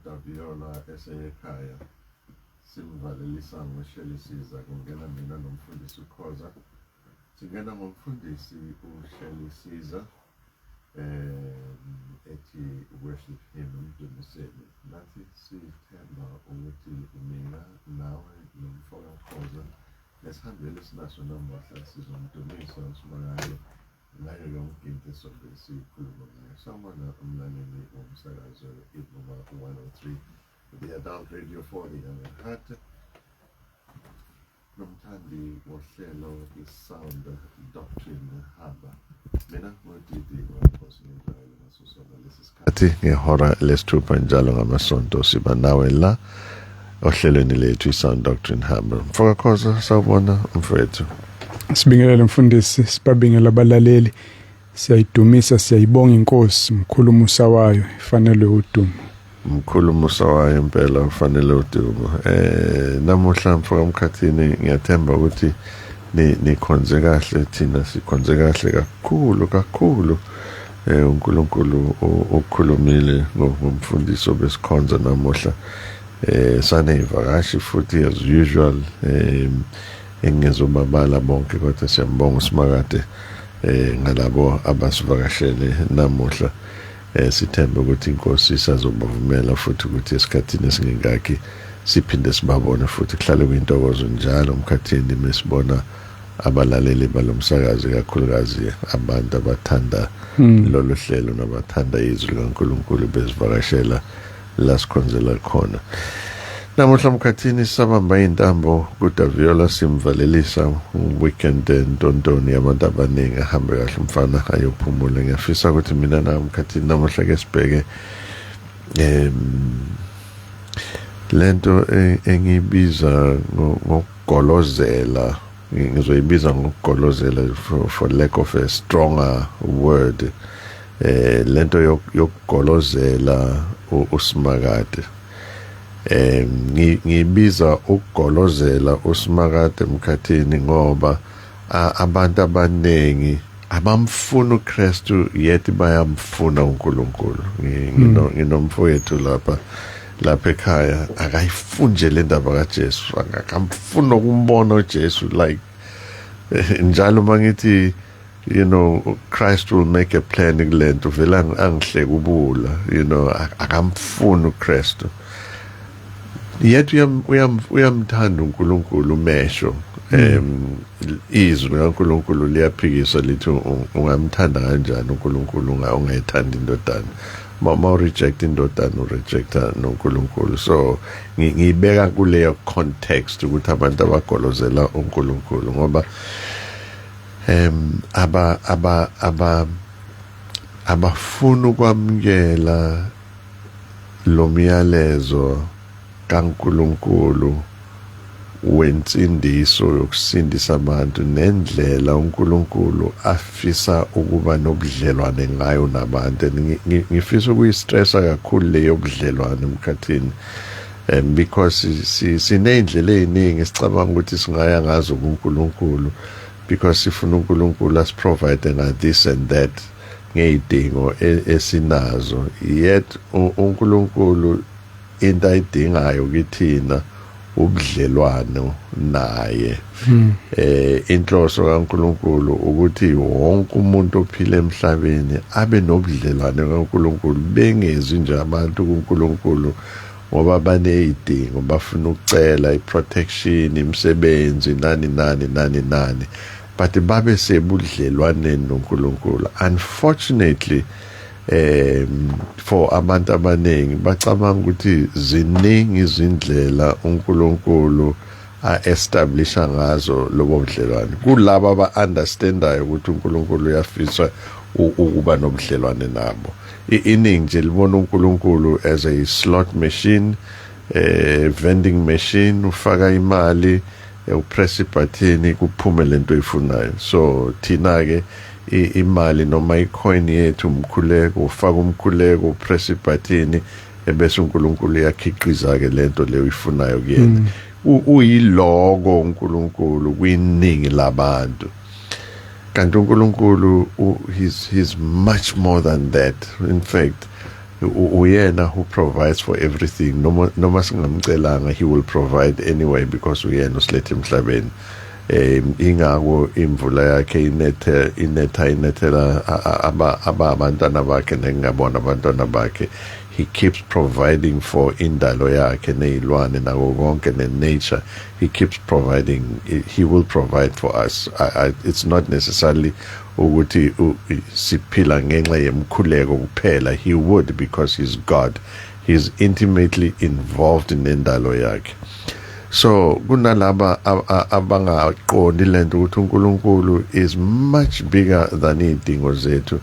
Daviola esekhaya simvalelisa ngoShelisiza kungena mina nomfundisi uKhoza singena ngomfundisi uShelisiza ethi worship him umdumiseni nathi sithemba ukuthi mina nawe nomfowethu Khoza lesihambele sinaso namuhla sizomdumisa uSibongayo ngayo yonke into esobe siyikhuluma ngayo. Sawubona umlaleli womsakazo iNoma 103 the Adult Radio 40 Heart nomthandi wohlelo iSound Doctrine Hub. Mina ngudidi waNkosi njalo ngaso sonke lesi sikhathi ngehora lesithupha njalo ngamasonto siba nawe la ohlelweni lethu iSound Doctrine Hub. Mfoka Khoza sawubona mfowethu. Sibingelele mfundisi, sibabingela abalaleli. Siyayidumisa, siyayibonga inkosi, mkhulu umusa wayo, ifanele udumo. Mkhulu umusa wayo impela ufanele udumo. Namuhla mfoka Mkhathini ngiyathemba ukuthi nikhonze kahle, thina sikhonze kahle kakhulu. uNkulunkulu okhulumile ngomfundisi obesikhonza namuhla. Saneyivakashi futhi as usual engizobabala bonke kodwa siyambonga uSimakade ngalabo abasivakashele namuhla. Sithembe ukuthi inkosi isazobavumela futhi ukuthi esikhathini esingengakhi siphinde sibabone futhi kuhlale kuyintokozo njalo Mkhathini mesibona abalaleli balomsakazi kakhulukazi abantu abathanda lolu hlelo nabathanda izwi likaNkulunkulu bezivakashela la sikhonzela khona. Namuhla Mkhathini sabamba intambo kuDaviola simvalelisa weekend ntontoni yabantu abaningi ahambe kahle umfana ayophumula. Ngiyafisa ukuthi mina na Mkhathini namuhla ke sibheke lento engibiza ngokugolozela, ngizoyibiza ngokugolozela for lack of a stronger word. Lento yokugolozela uSimakade. Ngibiza ukugolozela uSimakade Mkhathini ngoba abantu abaningi abamfuna uKristu yet bayamfuna uNkulunkulu. Nginomfowethu lapha ekhaya akayifuni le ndaba kaJesu, akamfuna ukumbona uJesu like njalo mangithi Christ will make a plan kulento vele angihleke ubula, akamfuna uKristu. Yet uyamthanda uNkulunkulu umesho. Izwi likaNkulunkulu liyaphikisa lithi ungamthanda kanjani uNkulunkulu ungayithandi indodana. Ma reject indodana urejecta noNkulunkulu. So ngibeka kuleyo context ukuthi abantu abagolozela uNkulunkulu ngoba abafuna ukwamukela lo myalezo kaNkulunkulu wensindiso yokusindisa abantu nendlela uNkulunkulu afisa ukuba nobudlelwane ngayo nabantu. Ngifisa ukuyistressa kakhulu leyo budlelwane Mkhathini, because sinendlela eziningi sicabanga ukuthi singaya ngazo kuNkulunkulu because sifuna uNkulunkulu asiprovide nga this and that ngezidingo esinazo. Yet uNkulunkulu into ayidingayo kithina ubudlelwano naye. Inhloso kaNkulunkulu ukuthi wonke umuntu ophila emhlabeni abe nobudlelwano kaNkulunkulu, bengezi nje abantu kuNkulunkulu ngoba banezidingo, bafuna ukucela iprotection, imisebenzi nani, but babe sebudlelwaneni noNkulunkulu. Unfortunately for abantu abaningi bacabanga ukuthi ziningi izindlela uNkulunkulu a-establisha ngazo lobo budlelwane. Kulabo aba-understandayo ukuthi uNkulunkulu uyafisa ukuba nobudlelwane nabo. Iningi nje libona uNkulunkulu as a slot machine, vending machine, ufaka imali, upress ibutton kuphume lento oyifunayo. So thina ke imali noma icoin yethu umkhuleko, ufaka umkhuleko, upress ibutton ebese uNkulunkulu uyakhiqiza ke lento leyo uyifunayo kuyena. Uyilogo uNkulunkulu kwiningi labantu. Kanti uNkulunkulu he's much more than that. In fact, uyena who provides for everything. Noma singamcelanga, he will provide anyway because uyena usilethe emhlabeni. Ingako imvula yakhe inethela abantwana bakhe nengabona abantwana bakhe. He keeps providing for indalo yakhe nezilwane nako konke nature. He keeps providing. He will provide for us. It's not necessarily ukuthi siphila ngenxa yemkhuleko kuphela. He would, because he's God. He's intimately involved in indalo yakhe. So kunalaba abangaqondi lento ukuthi uNkulunkulu is much bigger than idingo zethu.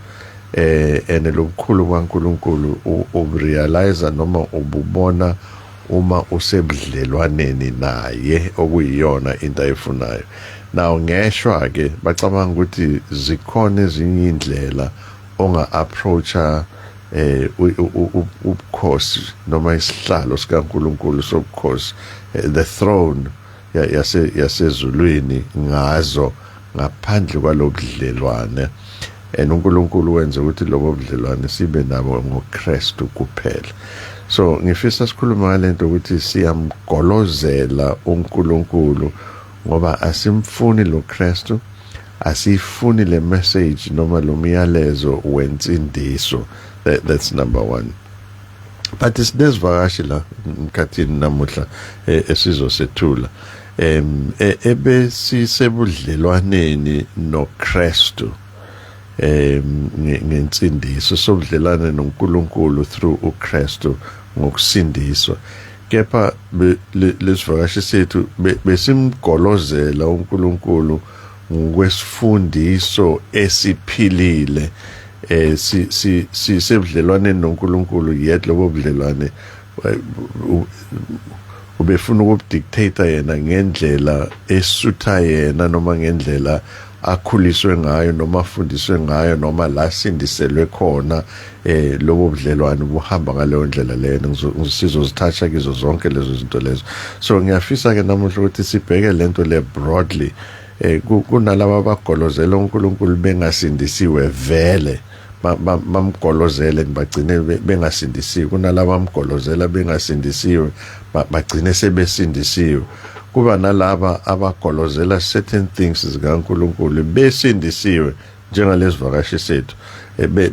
Ene lobukhulu kwaNkulunkulu urealize noma ububona uma usebudlelwaneni naye okuyiyona into ayifunayo. Now ngeshwa ke bacabanga ukuthi zikhona ezinye indlela onga approacha ubukhosi noma isihlalo sikaNkulunkulu sobukhosi, the throne yasezulwini ngazo ngaphandle kwalobudlelwane. uNkulunkulu wenze ukuthi lobo budlelwane sibe nabo ngoKristu kuphela. So ngifisa sikhuluma ngalento ukuthi siyamgolozela uNkulunkulu ngoba asimfuni lo Kristu, asifuni le message noma lo myalezo wensindiso. That's number one. But isivakashi la mkhathini namuhla esizosethula ebe sisebudlelwaneni noKristu ngensindiso, sobudlelane noNkulunkulu through uKristu ngokusindiswa. Kepha lesivakashi sethu besimgolozela uNkulunkulu ngokwesifundiso esiphilile. Sisebudlelwane noNkulunkulu, yet lobo budlelwane ubefuna ukubudictate yena ngendlela esutha yena noma ngendlela akhuliswe ngayo noma afundiswe ngayo noma la sindiselwe khona. Lobo budlelwane buhamba ngaleyo ndlela leyo. Sizozithatha kizo zonke lezo zinto lezo. So ngiyafisa ke namuhla ukuthi sibheke lento le broadly. Kunalabo abagolozela uNkulunkulu bengasindisiwe vele, bamgolozele bagcine bengasindisiwe. Kunalabo abamgolozela bengasindisiwe bagcine sebesindisiwe. Kuba nalaba abagolozela certain things zikaNkulunkulu besindisiwe, njengalesivakashi sethu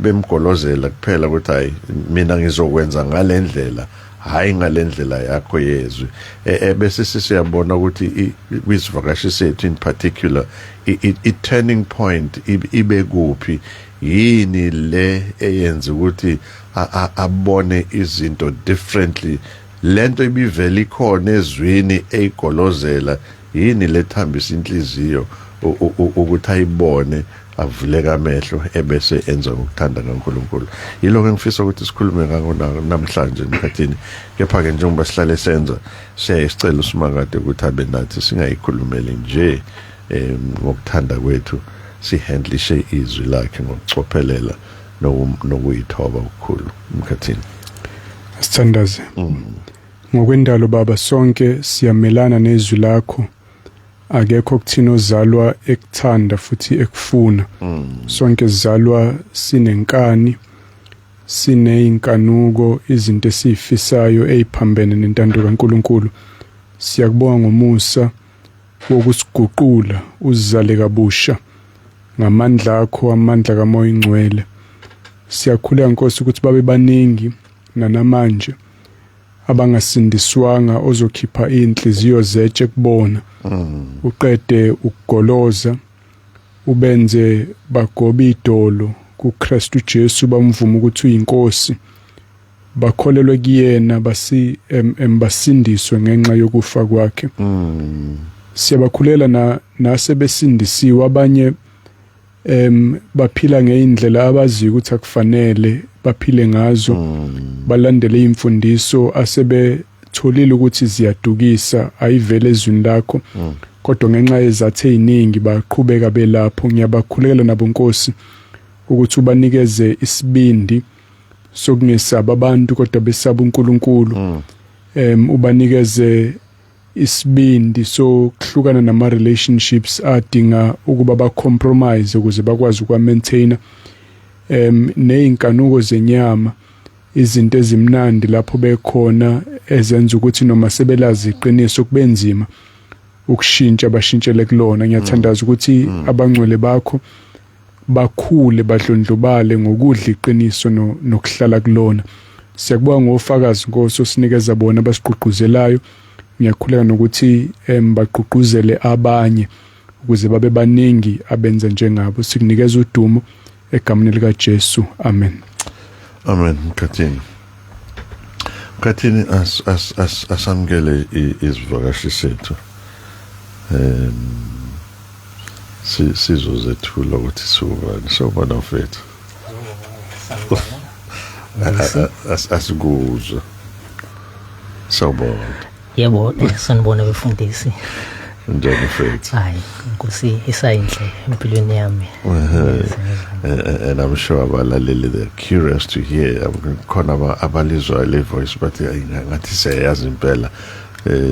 bemgolozela kuphela ukuthi hayi mina ngizokwenza ngalendlela, hayi ngalendlela yakho yezwi. Bese siyabona ukuthi kwisivakashi sethu in particular turning point ibe kuphi, yini le eyenza ukuthi abone izinto differently. Lento ibivela ikhona ezwini eyigolozela, yini lethambisa inhliziyo ukuthi ayibone, avuleka amehlo ebese enza ukuthanda kaNkulunkulu. Yiloko engifisa ukuthi sikhulume ngako namhlanje emkhathini. Kepha ke njengoba sihlale senza, siyayicela uSimakade ukuthi abe nathi singayikhulumeli nje ngokuthanda kwethu, sihandlishe izwi lakhe ngokucophelela nokuyithoba ukukhulu emkhathini. Sithandaze. Ngokwendalo Baba, sonke siyamelana nezwi lakho. Akekho kuthina ozalwa ekuthanda futhi ekufuna. Sonke sizalwa sinenkani, sineyinkanuko, izinto esifisayo eziphambene nentando kaNkulunkulu. Siyakubonga ngomusa wokusiguqula uzizale kabusha ngamandla akho, amandla kaMoya Ingcwele. Siyakhuleka Nkosi ukuthi babe baningi nanamanje abangasindiswanga ozokhipha inhliziyo zetshe kubona. Uqede ukugoloza, ubenze bagobe idolo kuKristu Jesu, bamvuma ukuthi uyinkosi, bakholelwe kuyena, basindiswe ngenxa yokufa kwakhe. Siyabakhulela nasebesindisiwe, abanye baphila ngeindlela abazi ukuthi akufanele baphile ngazo, balandele imfundiso asebetholile ukuthi ziyadukisa, ayivele ezwini lakho, kodwa ngenxa yezathu eziningi baqhubeka belapho. Ngiyabakhulekela nabo Nkosi ukuthi ubanikeze isibindi sokungesaba abantu kodwa besaba uNkulunkulu. Ubanikeze isibindi sokuhlukana nama relationships adinga ukuba ba compromise ukuze bakwazi ukwa maintain neinkanuko zenyama izinto ezimnandi lapho bekhona ezenza ukuthi noma sebelazi iqiniso kubenzima ukushintsha bashintshele kulona. Ngiyathandaza ukuthi abangcwele bakho bakhule badlondlobale ngokudla iqiniso nokuhlala kulona. Siyakubonga ngofakazi Nkosi osinikeza bona abasiqhuquzelayo. Ngiyakhuleka nokuthi baqhuquzele abanye ukuze babe baningi abenza njengabo. Sikunikeza udumo egameni lika Jesu. Amen. Amen. Kathini asamkele izivakashi sethu. Sizozethula ukuthi siwubani. Sobona mfethu. Asikuzwe. Sawubona. Yebo, sanibona befundisi. Njani mfethu? Hayi, Nkosi isayinhle empilweni yami. And I'm sure abalaleli they're curious to hear. Khona abalizwa le voice but ngathi siyayazi impela.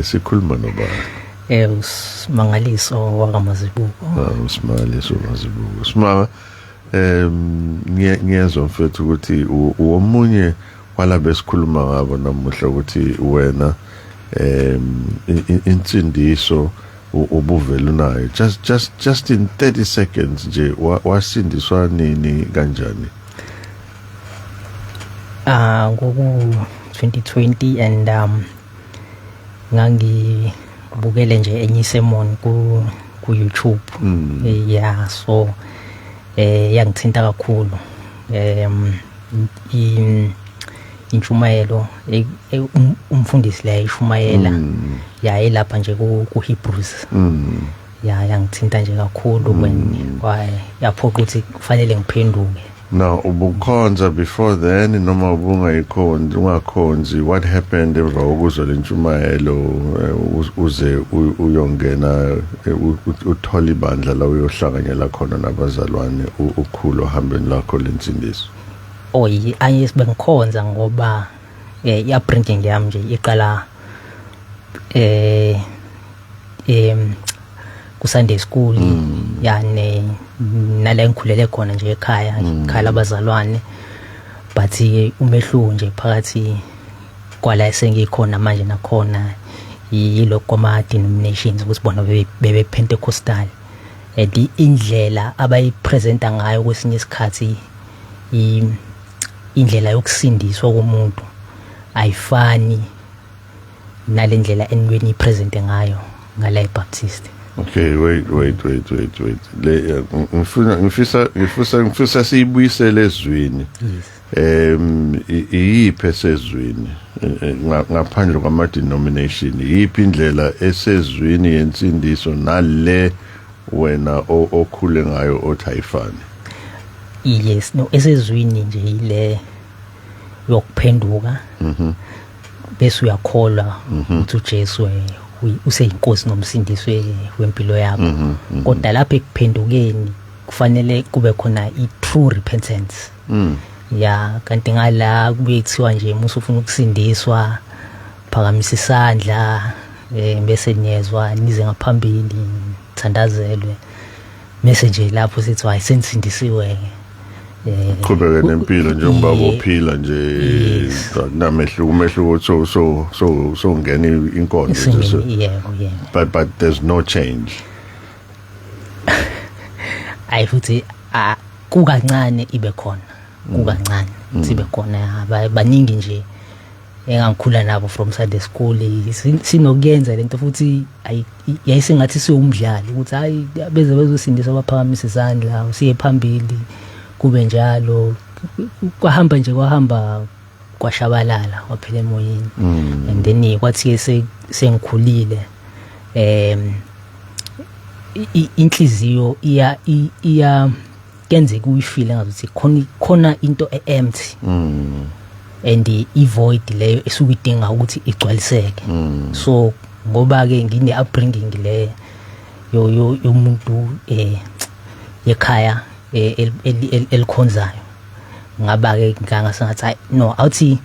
Sikhuluma nobani? Usimangaliso wakamazibuko. Usimangaliso wakamazibuko. Simama ngiyezwa mfethu ukuthi uomunye wala besikhuluma ngabo namuhla ukuthi wena insindiso ubuvela unayo. Just in 30 seconds nje wasindiswa nini kanjani? Ngoku 2020 and ngangibukele nje enye sermon ku YouTube. Yeah, so yangithinta kakhulu. Intshumayelo umfundisi la ishumayela yayilapha nje ku Hebrews. Yangithinta nje kakhulu yaphoqa ukuthi kufanele ngiphenduke. Now ubukhonza before then noma ungakhonzi, what happened emva kokuzwa lentshumayelo uze uyongena uthola ibandla la uyohlanganyela khona nabazalwane ukhulu ohambeni lakho lensindiso? Bengikhonza ngoba upbringing yami nje iqala ku Sunday school. Yani nala ngikhulele khona nje ekhaya labazalwane, but umehluko nje phakathi kwala esengikhona manje nakhona yilo kwama denominations ukuthi bona bebe Pentecostal. Indlela abayipresenta ngayo kwesinye isikhathi indlela yokusindiswa komuntu ayifani nalendlela enweni ipresente ngayo ngala eBaptist. Okay, wait. Ngifisa siyibuyisele ezweni. Iyiphi esezweni ngaphandle kwama denomination, iyiphi indlela esezweni yensindiso nale wena okhule ngayo othayifani? Yes, no, esezweni nje ile yokuphenduka. Bese uyakholwa ukuthi uJesu useyinkosi nomsindisi wempilo yakho. Kodwa lapha ekuphendukeni kufanele kube khona i-true repentance. Kanti ngala kube kuthiwa nje musufuna ukusindiswa phakamisa isandla bese niyezwa nize ngaphambili thandazelwe. Bese nje lapho sithi hayi sensindisiwe. Qhubeka nempilo njengoba bophila nje namehluko so ngene inkonzo nje. But there's no change. Futhi kukancane ibe khona. Kukancane sibe khona baningi nje engangikhula nabo from Sunday school sinokuyenza lento futhi yayisengathi siwumdlalo ukuthi hayi beze bezosindisa abaphakamisa isandla usiye phambili kube njalo kwahamba kwashabalala waphela emoyeni. And then kwathi sengikhulile inhliziyo iya kenzeka uyifile ngathi khona into empty. And i-void leyo esukudinga ukuthi igcwaliseke. So ngoba ke ngine upbringing le yomuntu ekhaya elikhonzayo ngaba ke ngangasengathi no awuthi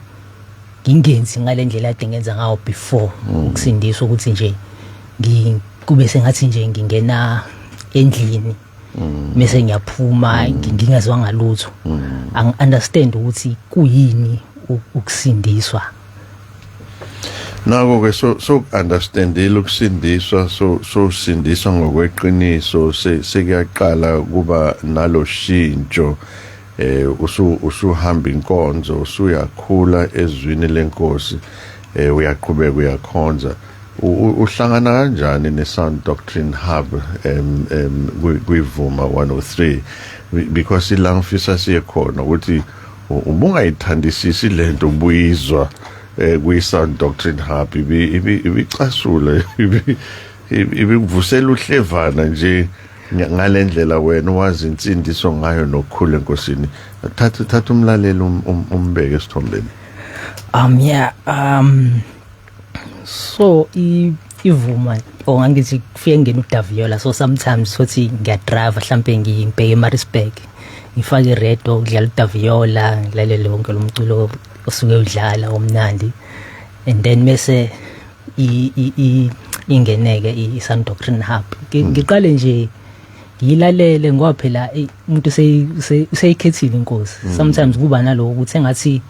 ngingenzi ngalendlela ade ngenza ngawo before ukusindiswa ukuthi nje kube sengathi nje ngingena endlini bese ngiyaphuma ngingazwanga lutho. Ang understand ukuthi kuyini ukusindiswa. Nako ke so understandile ukusindiswa so sindiswa ngokweqiniso sekuyaqala kuba nalo shintsho usuhamba inkonzo usuyakhula ezwini lenkosi uyaqhubeka uyakhonza uhlangana kanjani neSound Doctrine Hub kwivuma 103 because ilangifisa siye khona ukuthi ubungayithandisisi lento ubuyizwa kwi-Sound Doctrine Hub ibicasula ibikuvusela uhlevana nje ngalendlela wena wazi insindiso ngayo nokukhula enkosini. Thatha umlaleli umbeke esithombeni. So ivuma ongangithi kufike ngene uDaviola so sometimes sothi ngiyadrive mhlambe ngibheke eMaritzburg ngifake iredo kudlala uDaviola ngilalele wonke lo mculo osuke udlala omnandi and then mase ingeneke iSound Doctrine Hub ngiqale nje ngilalele ngoba phela umuntu useyikhethile inkosi sometimes kuba naloko ukuthi engathi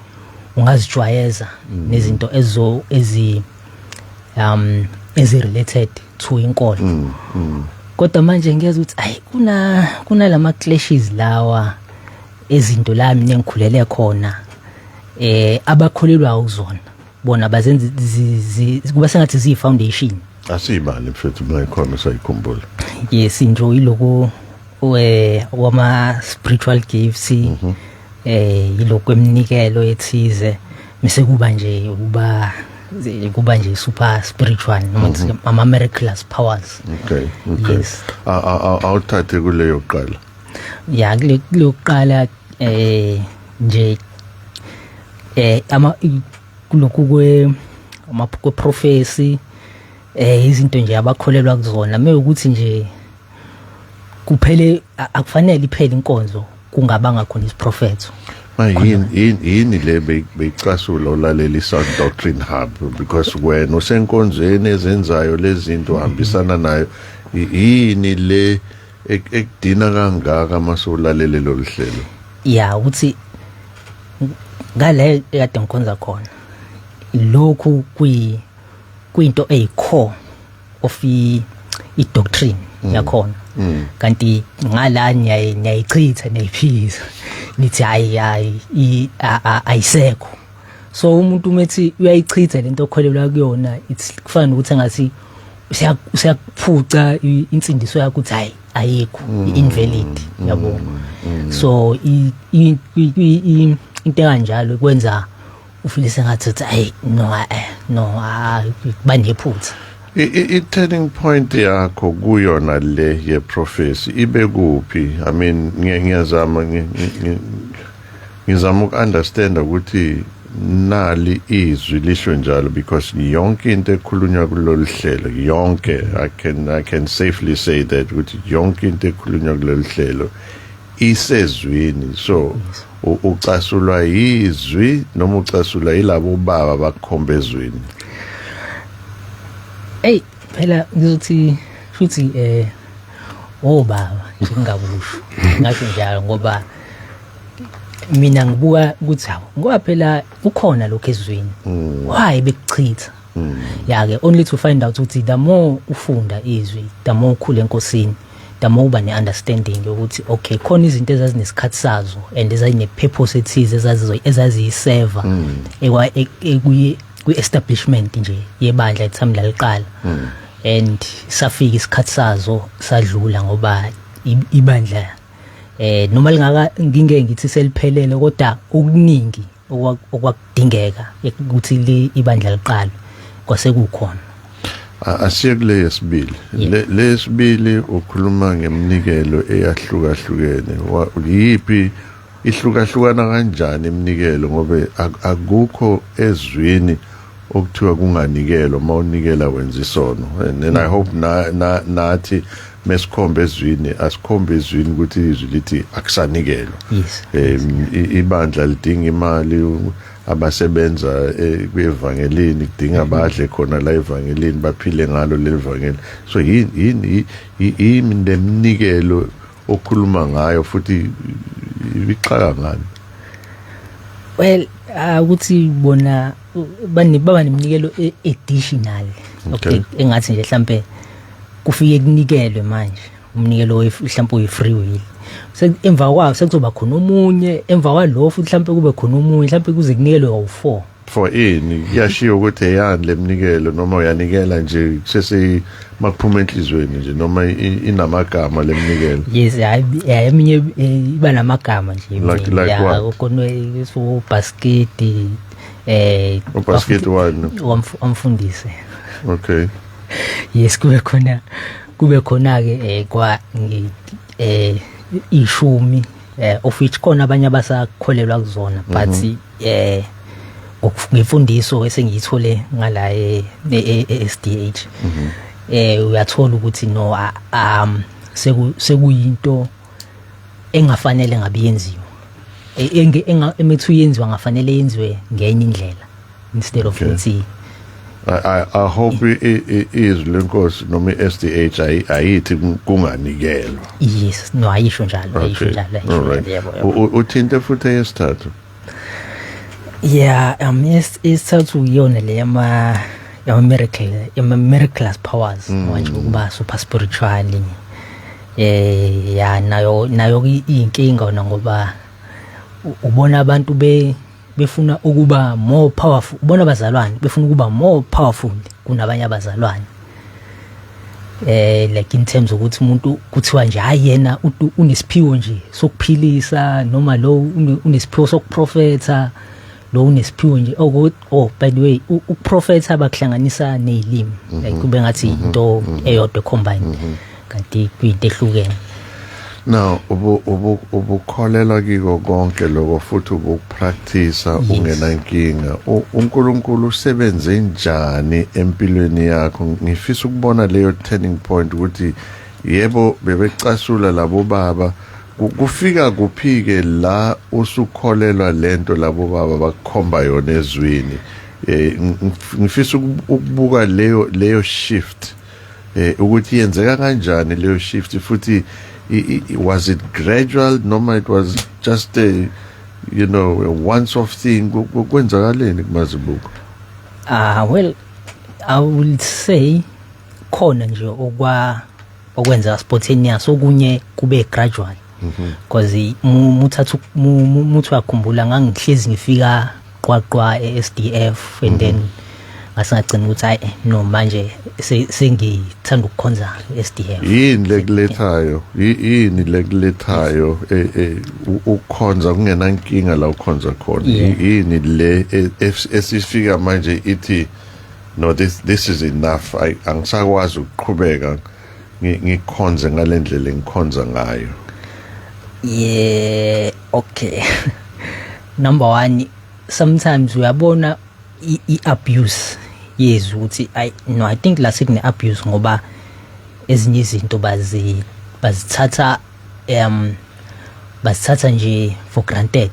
ungazijwayeza nezinto ezi-related to inkolo kodwa manje ngiyeza ukuthi ayi kuna lama clashes lawa ezinto la mina engikhulele khona abakholelwa ukuzona bona bazenza kuba sengathi ziyi-foundation asibani mfethu mayikhona sayikhumbula. Yes njo iloko wama-spiritual gifts iloko eminikelo ethize mise kuba nje kuba nje super spiritual noma ama-miraculous powers. Okay. Yes. Awuthathe kuleyo qala. Ya kuleyo qala nje kulokhu kwe-prophecy izinto nje abakholelwa kuzona mewukuthi nje kuphele akufanele iphele inkonzo kungabanga khona isiprofetho. Yini le beyicasula ulalela iSound Doctrine Hub because wena usenkonzweni ezenzayo lezinto uhambisana nayo yini le ekudina kangaka masulalela lo hlelo? Ya uthi ngale kade ngikhonza khona lokhu kuyinto eyicore of i-doctrine yakhona kanti ngala niyayichitha niyayiphisa nithi hayi ayisekho so umuntu umethi uyayichitha lento okholelwa kuyona it's kufana ukuthi engathi usiyaphuca insindiso yakho ukuthi hayi ayikho invalid yabo so into kanjalo kwenza ufile sengathi hayi no banephutha. I-turning point yakho kuyona le ye-prophecy ibe kuphi? I mean ngizama uku-understanda ukuthi nali izwi lisho njalo because yonke into ekhulunywa kulolu hlelo yonke I can safely say that ukuthi yonke into ekhulunywa kulolu hlelo isezwini so ucasulwa yizwi noma ucasulwa yilabo baba bakukhomba ezwini. Phela ngizothi futhi obaba ngingabusho ngasho njalo ngoba mina ngibuka ukuthi ngoba phela ukhona lokho ezweni why bekuchitha yake only to find out ukuthi the more ufunda izwi the more ukhula enkosini the more uba ne-understanding yokuthi okay khona izinto ezazinesikhathi sazo and ezayine-purpose ethize ezaziyiseva kwi-establishment nje yebandla ethambi laliqala and safika isikhathi sazo sadlula ngoba ibandla noma ngingeke ngithi seliphelele kodwa okuningi okwakudingeka ukuthi ibandla liqalwe kwasekukhona. Asiye kule yesibili lesibili ukhuluma ngeminikelo eyahlukahlukene yiphi ihlukahlukana kanjani iminikelo ngoba akukho ezwini okuthiwa kunganikelwa mawunikela wenza isono and I hope nathi mesikhombe ezwini asikhombe ezwini ukuthi izwi lithi akusanikelwa. Ibandla lidinga imali abasebenza kwevangelini kudinga badle khona la evangelini baphile ngalo lelivangeli so yini iminikelo okhuluma ngayo futhi ibixaka ngani? Well ukuthi bona baba neminikelo additional okay engathi nje mhlambe kufike kunikelwe manje umnikelo mhlambe uyi-free will emva kwawo sekuzoba khona omunye emva kwalo futhi mhlambe kube khona omunye mhlambe kuze kunikelwe awu-4 for ini kuyashiya ukuthi eyani lemnikelo noma uyanikela nje sese makuphuma enhlizweni nje noma inamagama lemnikelo yes eminye iba namagama nje like so basket basket one umfundise okay yes kube khona ke kwa ishumi of which khona abanye abasakholelwa kuzona but ngifundiso esengiyithole ngala SDH uyathola ukuthi no sekuyinto engafanele ngabe yenziwa emethu yenziwa ngafanele yenziwe ngenye indlela instead of ukuthi I hope is lenkosi noma SDH ayithi kunganikelwa yes no ayisho njalo uthinte futhi yesithathu yeah isithathu yona le miraculous powers manje ukuba super spiritual ya nayo inkinga ngoba ubona abantu befuna ukuba more powerful ubona abazalwane befuna ukuba more powerful kunabanye abazalwane like in terms ukuthi umuntu kuthiwa nje hayi yena unesiphiwo nje sokuphilisa noma lo unesiphiwo sokuprofetha lo unesiphiwo nje by the way ukuprofetha bakuhlanganisa nezilimi like kube ngathi into eyodwa combine kanti kuyinto ehlukene. Now ubukholela kiko konke lokho futhi ubupractice ungenankinga uNkulunkulu usebenze njani empilweni yakho ngifisa ukubona leyo turning point ukuthi yebo bebecasula labo baba kufika kuphike la usukholelwa lento labo baba bakukhomba yona ezwini ngifisa ukubuka leyo shift ukuthi yenzeka kanjani leyo shift futhi was it gradual noma it was just a once off thing kwenzakaleni kumazibuko well I will say khona nje okwenza spontaneous okunye kube gradual because muthathu akhumbula ngangihlezi ngifika qwaqwa eSDF and then ngasingagcina ukuthi hayi no manje sengithanda ukukhonza eSDF yini lekulethayo ukukhonza kungenankinga la ukhonza khona yini le esifika manje ithi no this is enough angisakwazi ukuqhubeka ngikhonze ngalendlela engikhonza ngayo yeah okay number 1 sometimes uyabona i-abuse yes ukuthi I think la sekune abuse ngoba ezinye izinto bazithatha nje for granted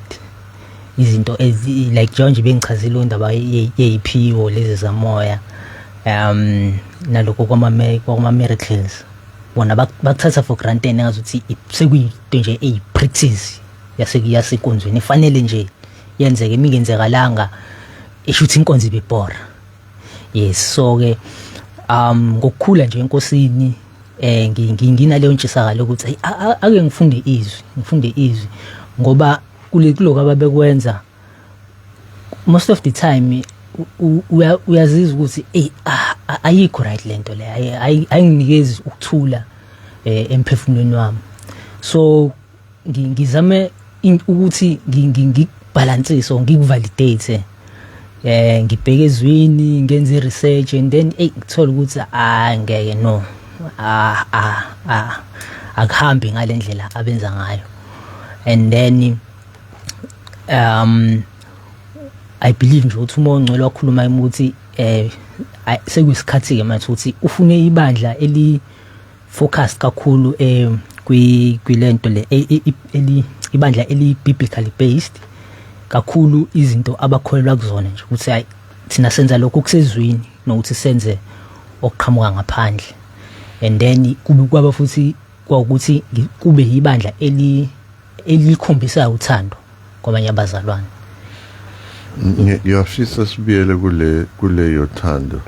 izinto like nje bengichazile indaba yeyiphiwo lezi zamoya naloko kwama miracles bona bakuthatha for granted ngazuthi sekuyinto nje eyi-practice yasekonzweni ifanele nje yenzeke imingenzekalanga ishuthi inkonzo ibebhora yes so ke ngokukhula nje enkosini nginaleyo ntshisakalo ukuthi ake ngifunde izwi ngoba kuloko ababekwenza most of the time uyazizwa ukuthi ayikho right lento le ayinginikezi ukuthula emphefumulweni wami so ngizame ukuthi ngikubalansise or ngikuvalidate ngibheke ezwini ngenze research and then ngithola ukuthi ngeke no akuhambi ngalendlela abenza ngayo and then I believe nje ukuthi uma ongcwele wakhuluma ukuthi sekuyisikhathi ke manje ukuthi ufune ibandla eli focus kakhulu kwilento le ibandla eli biblically based kakhulu izinto abakholelwa kuzona nje ukuthi hayi thina senza lokho kusezwini nokuthi senze okuqhamuka ngaphandle and then kube kwaba futhi kwaukuthi kube ibandla elikhombisa uthando kwabanye abazalwane ngiyafisa sibiyele kule yothando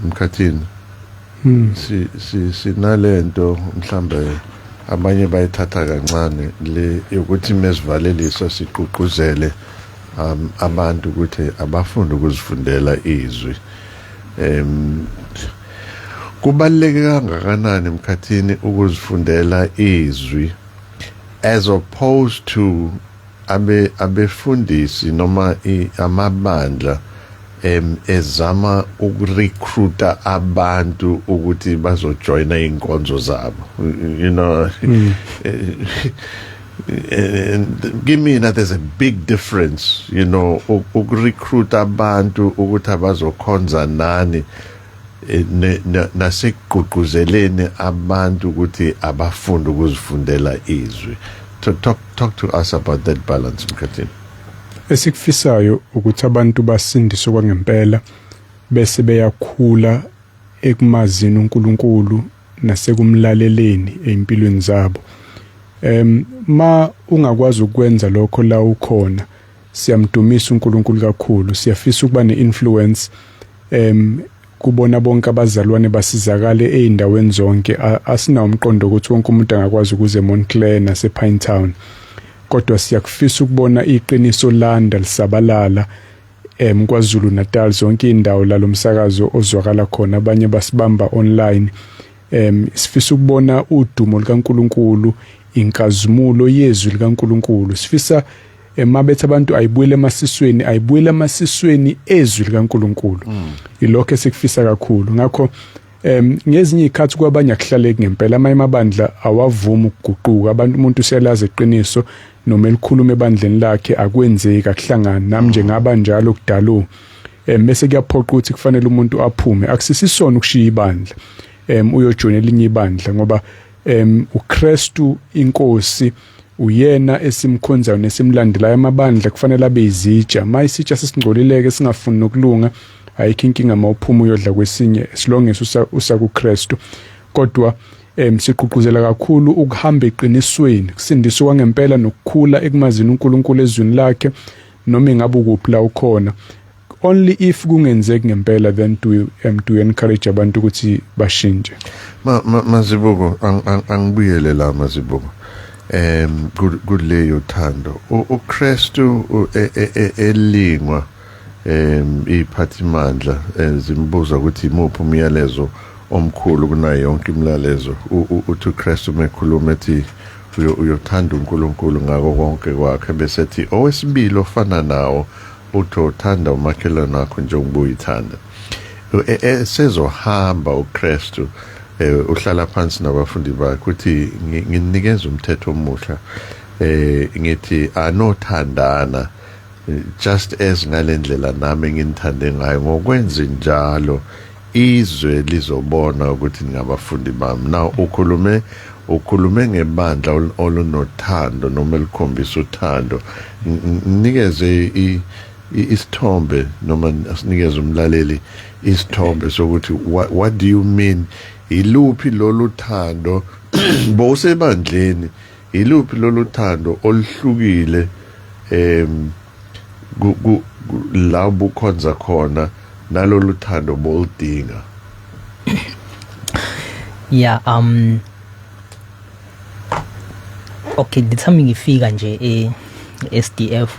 Mkhathini sinalento mhlambe abanye bayithatha kancane le yokuthi mesivalelisa siququzele abantu ukuthi abafunde ukuzifundela izwi kubaluleke kangakanani Mkhathini ukuzifundela izwi as opposed to abefundisi noma amabandla ezama ukurecruita abantu ukuthi bazojoina inkonzo zabo you know give me that there's a big difference you know ukurecruita abantu ukuthi abazokhonza nani nasekuququzeleni abantu ukuthi abafunda ukuzifundela izwi talk to us about that balance Mkhathini. Esikufisayo ukuthi abantu basindiswe kwangempela bese beyakhula ekumazini uNkulunkulu nasekumlaleleni empilweni zabo. Ma ungakwazi ukwenza lokho la ukhona siyamdumisa uNkulunkulu kakhulu siyafisa ukuba neinfluence kubona bonke abazalwane basizakale eindaweni zonke asina umqondo ukuthi wonke umuntu angakwazi ukuze Montclair nase Pinetown kodwa siyakufisa ukubona iqiniso landa lisabalala KwaZulu Natal zonke indawo la lomsakazo ozwakala khona abanye basibamba online sifisa ukubona udumo likaNkulunkulu inkazimulo yezwi likaNkulunkulu sifisa mabethe abantu ayibuyele emasisweni ezwi likaNkulunkulu ilokho esikufisa kakhulu ngakho ngezinye ikhathi kwabanye akuhlaleki ngempela amabandla awavuma ukuguquka abantu umuntu uselaza iqiniso noma elikhuluma ebandleni lakhe akwenzeki akuhlangana nami njengaba njalo kudalo bese kuyaphoqa ukuthi kufanele umuntu aphume akusisisona ukushiya ibandla uyojoina elinye ibandla ngoba uKristu inkosi uyena esimkhonzayo nesimlandelayo amabandla kufanele abe izitsha mayisitsha sesingcolileke singafuni nokulunga ayikho inkinga mawuphuma uyodla kwesinye silongeso usakuKristu kodwa siququzela kakhulu ukuhamba eqinisweni kusindiswa kwangempela nokukhula ekumazini uNkulunkulu ezwini lakhe noma ingabe ukuphi la ukhona only if kungenzeki ngempela then to encourage abantu ukuthi bashintshe Mazibuko angibuyele la Mazibuko kuleyo thando uKristu elingwa iphathimandla zimbuza ukuthi imuphi umyalezo omkhulu kunayo yonke imlalezo uthi uKristu mekhuluma ethi uyothanda uNkulunkulu ngako konke kwakhe bese ethi owesibili ofana nawo uthanda umakhelwane wakho njengoba uyithanda sezohamba uKristu uhlala phansi nabafundi bakhe ukuthi nginikeza umthetho omusha ngithi anothandana just as ngalendlela nami nginithande ngayo ngokwenza njalo izwe lizobona ukuthi ningabafundi bami now ukhulume ngebandla olunothando noma likhombisa uthando nikeze isithombe noma asinikeze umlaleli isithombe sokuthi what do you mean iluphi lolu thando bosebandleni iluphi lolu thando oluhlukile la bukhonza khona nalolu thando boludinga yeah okay lithami ngifika nje SDF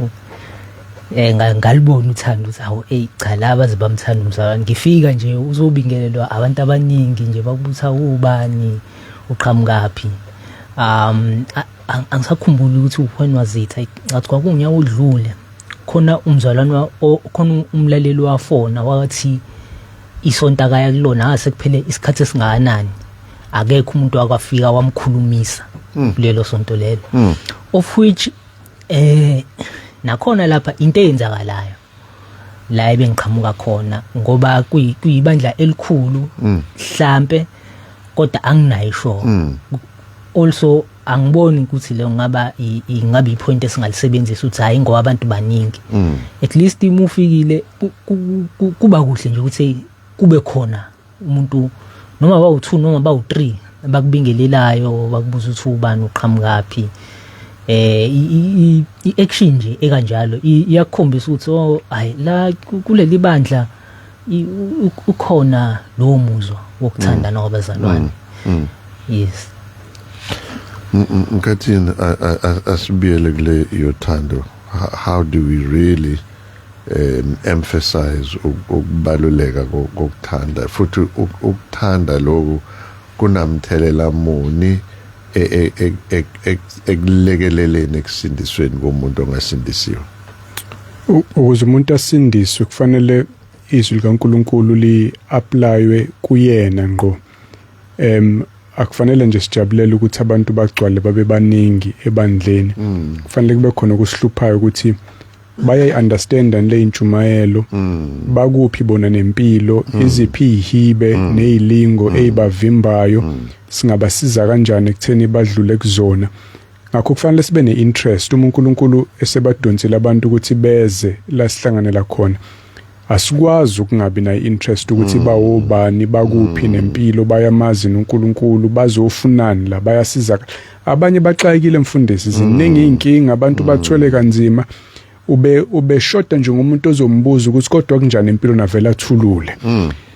ngalibona uthando zawo cha laba zibamthanda umzalwane ngifika nje uzobingelelwa abantu abaningi nje bakubutha ubani uqhamukaphi angisakhumbuli ukuthi when was it ngathi kwakunya udlule khona umzalwane khona umlaleli wafona wathi isonta kaya kulona asekuphele isikhathi esingakanani akekho umuntu akafika wamkhulumisa lelo sonto lelo of which nakhona lapha into eyenzakalayo la ebengiqhamuka khona ngoba kuyibandla elikhulu mhlambe kodwa anginayo also angiboni ukuthi le ngaba ingabe ipoint esingalisebenzisa uthi hayi ngoba abantu baningi at least imufikile kuba kuhle nje ukuthi kube khona umuntu noma bawu2 noma bawu3 bakubingelelayo bakubuza ukuthi ubani uqhamukaphi i-action nje ekanjalo iyakukhombisa ukuthi oh hayi la kuleli bandla ukhona lo muzwa wokuthanda nabazalwane. Yes. Mkhathini asibiyele kule yothando. How do we really emphasize ukubaluleka kokuthanda futhi ukuthanda lokho kunamthelela muni ekulekeleleni ekusindisweni komuntu ongasindisiwe? Ukuze umuntu asindiswe kufanele izwi likaNkulunkulu li-applywe kuyena ngqo. Akufanele nje sijabulele ukuthi abantu bagcwale babe baningi ebandleni. Kufanele kube khona ukusihluphayo ukuthi bayayi-understanda le intshumayelo, bakuphi bona nempilo, iziphi ihibe nezilingo ezibavimbayo, singabasiza kanjani ekutheni badlule kuzona. Ngakho kufanele sibe ne-interest uma uNkulunkulu esebadonsela abantu ukuthi beze la sihlanganela khona. Asikwazi ukungabi na interest ukuthi bawobani bakuphi nempilo, bayamazi uNkulunkulu, bazofunani la, bayasiza. Abanye baxakile mfundisi, ziningi inkinga, abantu bathwele kanzima. Ube shota nje ngomuntu ozombuza ukuthi kodwa kunjani impilo navela athulule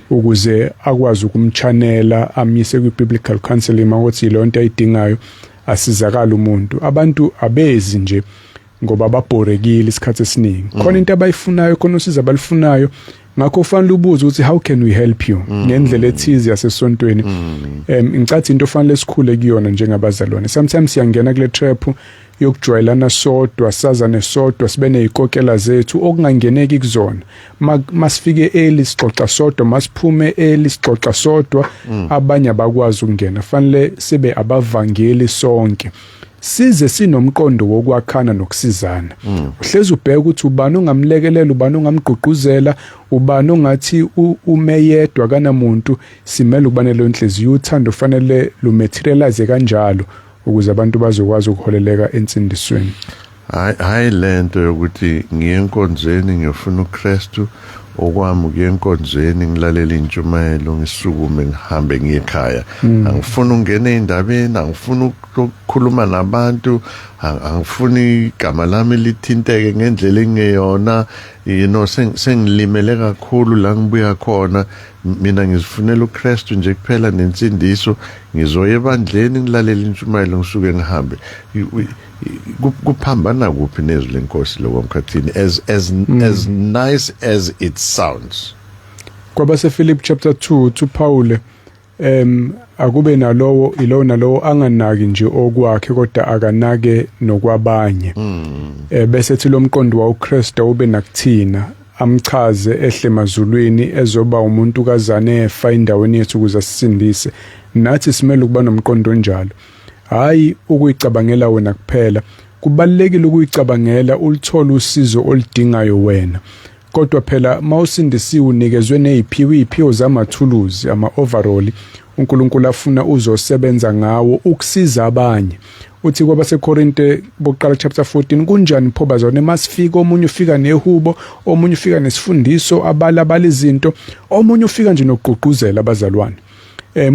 ukuze akwazi ukumchanela amise kwi-biblical counseling ukuthi yilo nto ayidingayo asizakala umuntu. Abantu abezi nje ngoba babhorekile isikhathi esiningi, khona into abayifunayo, khona usizo abalifunayo. Ngakho ufanele ubuze ukuthi how can we help you ngendlela ethize yasesontweni. Ngicathi into ofanele sikhule kuyona njengabazalwane. Sometimes siyangena kule trap yokujwayelana sodwa, sazane sodwa, sibe nezikokela zethu okungangeneki kuzona. Masifike early sixoxa sodwa, masiphume early sixoxa sodwa, abanye abakwazi ukungena. Fanele sibe abavangeli sonke, size sinomqondo wokwakhana nokusizana. Uhlezi ubheka ukuthi ubani ongamlekelela, ubani ongamgqugquzela, ubani ongathi umeyedwa kanamuntu. Simele ubane lo inhliziyo uthando fanele lu materialize kanjalo ukuze abantu bazokwazi ukuholeleka ensindisweni. Hayi lento yokuthi ngiyenkonzweni ngiyofuna uKristu, okwami ukuyenkonzweni ngilalela intshumayelo ngisukume ngihambe ngiyekhaya. Angifuni ungena endabeni, angifuni ukukhuluma nabantu, angifuni igama lami lithinteke ngendlela engeyona. Sengilimele kakhulu la ngibuya khona. Mina ngizifunela uKristu nje kuphela nensindiso. Ngizoya ebandleni ngilalela intshumayelo ngisuke ngihambe. Kuphambana kuphi nezwi lenkosi lokho Mkhathini, as nice as it sounds? Kwabase Philip chapter 2 Paul akube nalowo nalowo anganaki nje okwakhe kodwa akanake nokwabanye. Bese ethi lo mqondo wa uKristu ube nakuthina, amchaze ehle emazulwini ezoba umuntu kazane efa endaweni yethu ukuze sisindise. Nathi simele ukuba nomqondo njalo, hayi ukuyicabangela wena kuphela. Kubalekile ukuyicabangela ulithola usizo olidingayo wena, kodwa phela mawusindisiwe unikezwe neziphiwo zamathuluzi, ama-overall uNkulunkulu afuna uzosebenza ngawo ukusiza abanye. Uthi kwabaseKorinte bokuqala chapter 14, kunjani pho bazalwane, masifika omunye ufika nehubo, omunye ufika nesifundiso, abala izinto, omunye ufika nje nokugqugquzela abazalwane,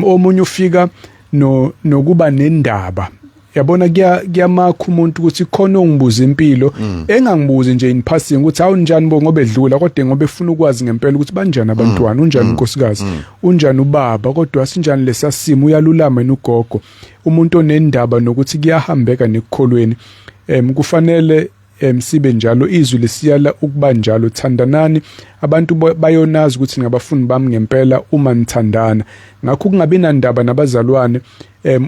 omunye ufika nokuba nendaba. Yabona kuyamakha umuntu ukuthi khona ongibuza impilo, engangibuzi nje in passing ukuthi awunjani bo ngoba edlula, kodwa ngoba efuna ukwazi ngempela ukuthi banjani abantwana, unjani unkosikazi, unjani ubaba, kodwa asinjani lesasimo, uyalulama yena ugogo. Umuntu onendaba nokuthi kuyahambeka nekukholweni. Kufanele sibe njalo, izwi lisiyala ukuba njalo, thandanani. Abantu bayonazi ukuthi ngabafundi bami ngempela uma nithandana. Ngakho kungabi nandaba nabazalwane,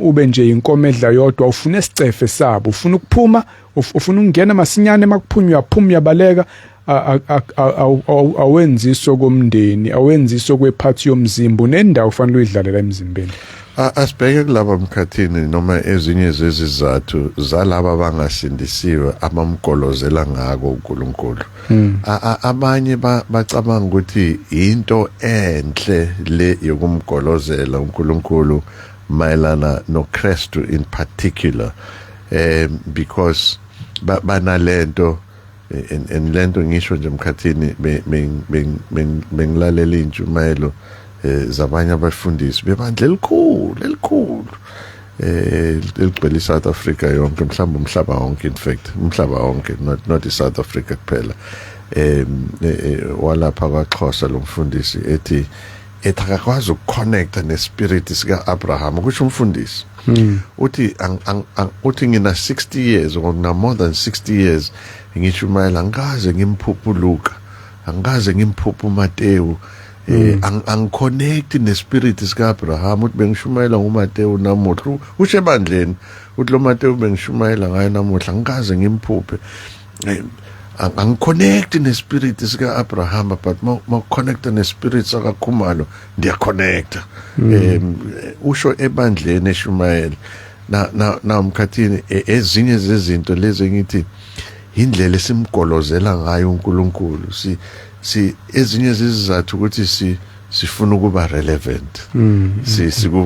ube nje inkomo edla yodwa, ufuna isicefe sabo, ufuna ukuphuma, ufuna ukungena masinyane, makuphunywa uyaphuma uyabaleka. Awenziso komndeni, awenziso kwephathi yomzimba, nendawo ufanele uyidlalela emzimbeni. Asibheke kulaba Mkhathini noma ezinye zezizathu zalaba abangasindisiwe abamgolozela ngako uNkulunkulu. Abanye bacabanga ukuthi into enhle le yokumgolozela uNkulunkulu mayelana noKristu in particular, because banalento and lento ngisho nje Mkhathini bengilalela intshumayelo zabanye abafundisi bebandla elikhulu eligcwele South Africa yonke mhlawumbe umhlaba wonke, in fact umhlaba wonke, not South Africa kuphela. Walapha kwaXhosa lo mfundisi ethi akakwazi ukuconnecta nespirit sika Abraham, kusho umfundisi uthi uthi ngina 60 years or na more than 60 years ngishumayela, angikaze ngimphuphu Luka, angikaze ngimphuphu Mateyu, angiconnect nespirit sika Abraham. Uthi bengishumayela nguMateyu namuhla, usho ebandleni uthi lo Mateyu bengishumayela ngaye namuhla angikaze ngimphuphe. Angiconnect nespirit sika Abraham, but ma connect nespirit saka Khumalo ndiyaconnecta. Usho ebandleni eshumayela na umkhathini ezinye zezinto lezi ngithi indlela esimgolozela ngayo uNkulunkulu, si ezinye zizathu ukuthi sifuna ukuba relevant,